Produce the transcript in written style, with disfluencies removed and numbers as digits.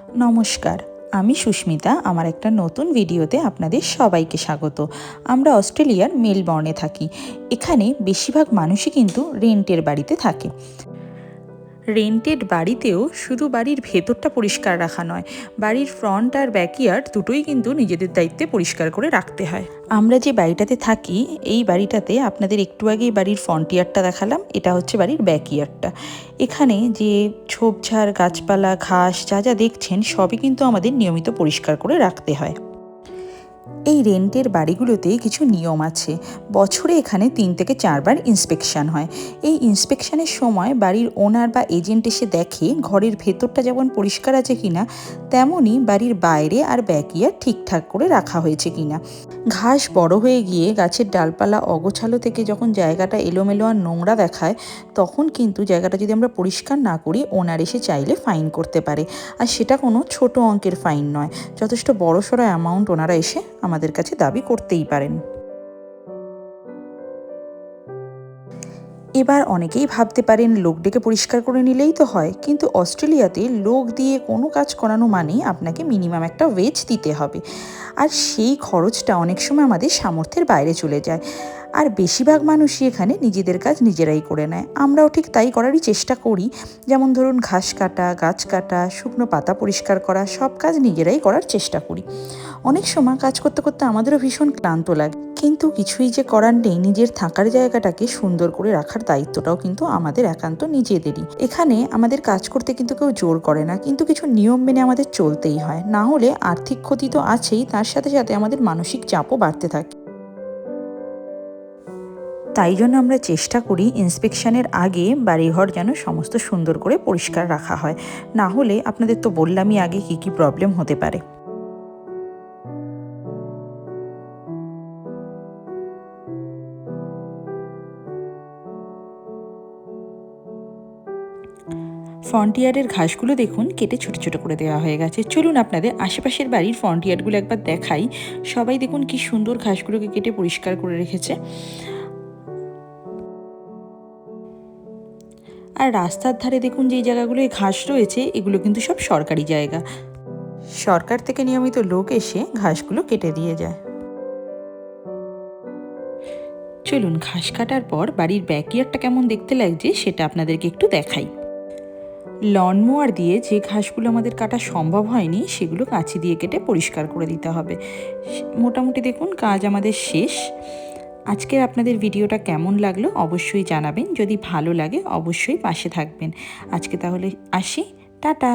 নমস্কার, আমি সুস্মিতা। আমার একটা নতুন ভিডিওতে আপনাদের সবাইকে স্বাগত। আমরা অস্ট্রেলিয়ার মেলবর্নে থাকি। এখানে বেশিরভাগ মানুষই কিন্তু রেন্টের বাড়িতে থাকে। রেন্টেড বাড়িতেও শুধু বাড়ির ভেতরটা পরিষ্কার রাখা নয়, বাড়ির ফ্রন্ট আর ব্যাকইয়ার্ড দুটোই কিন্তু নিজেদের দায়িত্বে পরিষ্কার করে রাখতে হয়। আমরা যে বাড়িটাতে থাকি, এই বাড়িটাতে আপনাদের একটু আগেই বাড়ির ফ্রন্ট ইয়ার্ডটা দেখালাম, এটা হচ্ছে বাড়ির ব্যাকইয়ার্ডটা। এখানে যে ঝোপঝাড়, গাছপালা, ঘাস যা যা দেখছেন সবই কিন্তু আমাদের নিয়মিত পরিষ্কার করে রাখতে হয়। এই রেন্টের বাড়িগুলোতে কিছু নিয়ম আছে। বছরে এখানে 3 থেকে 4 বার ইন্সপেকশন হয়। এই ইন্সপেকশনের সময় বাড়ির ওনার বা এজেন্ট এসে দেখে ঘরের ভেতরটা যেমন পরিষ্কার আছে কিনা, তেমনই বাড়ির বাইরে আর ব্যাকইয়ার্ড ঠিকঠাক করে রাখা হয়েছে কিনা। ঘাস বড় হয়ে গিয়ে গাছের ডালপালা অগোছালো থেকে যখন জায়গাটা এলোমেলো আর নোংরা দেখায়, তখন কিন্তু জায়গাটা যদি আমরা পরিষ্কার না করি, ওনার এসে চাইলে ফাইন করতে পারে। আর সেটা কোনো ছোট অঙ্কের ফাইন নয়, যথেষ্ট বড়সড় অ্যামাউন্ট ওনারা এসে আমাদের কাছে দাবি করতেই পারেন। এবার অনেকেই ভাবতে পারেন লোক ডেকে পরিষ্কার করে নিলেই তো হয়, কিন্তু অস্ট্রেলিয়াতে লোক দিয়ে কোনো কাজ করানো মানেই আপনাকে মিনিমাম একটা ওয়েজ দিতে হবে। আর সেই খরচটা অনেক সময় আমাদের সামর্থ্যের বাইরে চলে যায়। আর বেশিরভাগ মানুষই এখানে নিজেদের কাজ নিজেরাই করে নেয়। আমরাও ঠিক তাই করারই চেষ্টা করি। যেমন ধরুন, ঘাস কাটা, গাছ কাটা, শুকনো পাতা পরিষ্কার করা, সব কাজ নিজেরাই করার চেষ্টা করি। অনেক সময় কাজ করতে করতে আমাদেরও ভীষণ ক্লান্ত লাগে, কিন্তু কিছুই যে করার নেই। নিজের থাকার জায়গাটাকে সুন্দর করে রাখার দায়িত্বটাও কিন্তু আমাদের একান্ত নিজেদেরই। এখানে আমাদের কাজ করতে কিন্তু কেউ জোর করে না, কিন্তু কিছু নিয়ম মেনে আমাদের চলতেই হয়। না হলে আর্থিক ক্ষতি তো আছেই, তার সাথে সাথে আমাদের মানসিক চাপও বাড়তে থাকে। তাই জন্য আমরা চেষ্টা করি ইন্সপেকশনের আগে বাড়িঘর যেন সমস্ত সুন্দর করে পরিষ্কার রাখা হয়। না হলে আপনাদের তো বললামই আগে কি কি প্রবলেম হতে পারে। ফ্রন্ট ইয়ার্ডের ঘাসগুলো দেখুন কেটে ছোট ছোট করে দেওয়া হয়ে গেছে। চলুন আপনাদের আশেপাশের বাড়ির ফ্রন্ট ইয়ার্ডগুলো একবার দেখাই। সবাই দেখুন কি সুন্দর ঘাসগুলোকে কেটে পরিষ্কার করে রেখেছে। আর রাস্তার ধারে দেখুন যেই জায়গাগুলোয় ঘাস রয়েছে, এগুলো কিন্তু সব সরকারি জায়গা। সরকার থেকে নিয়মিত লোক এসে ঘাসগুলো কেটে দিয়ে যায়। চলুন ঘাস কাটার পর বাড়ির ব্যাকইয়ার্ডটা কেমন দেখতে লাগছে সেটা আপনাদেরকে একটু দেখাই। লন মোয়ার দিয়ে যে ঘাসগুলো আমাদের কাটা সম্ভব হয়নি, সেগুলো কাঁচি দিয়ে কেটে পরিষ্কার করে দিতে হবে। মোটামুটি দেখুন কাজ আমাদের শেষ। আজকের আপনাদের ভিডিওটা কেমন লাগলো অবশ্যই জানাবেন। যদি ভালো লাগে অবশ্যই পাশে থাকবেন। আজকে তাহলে আসি, টাটা।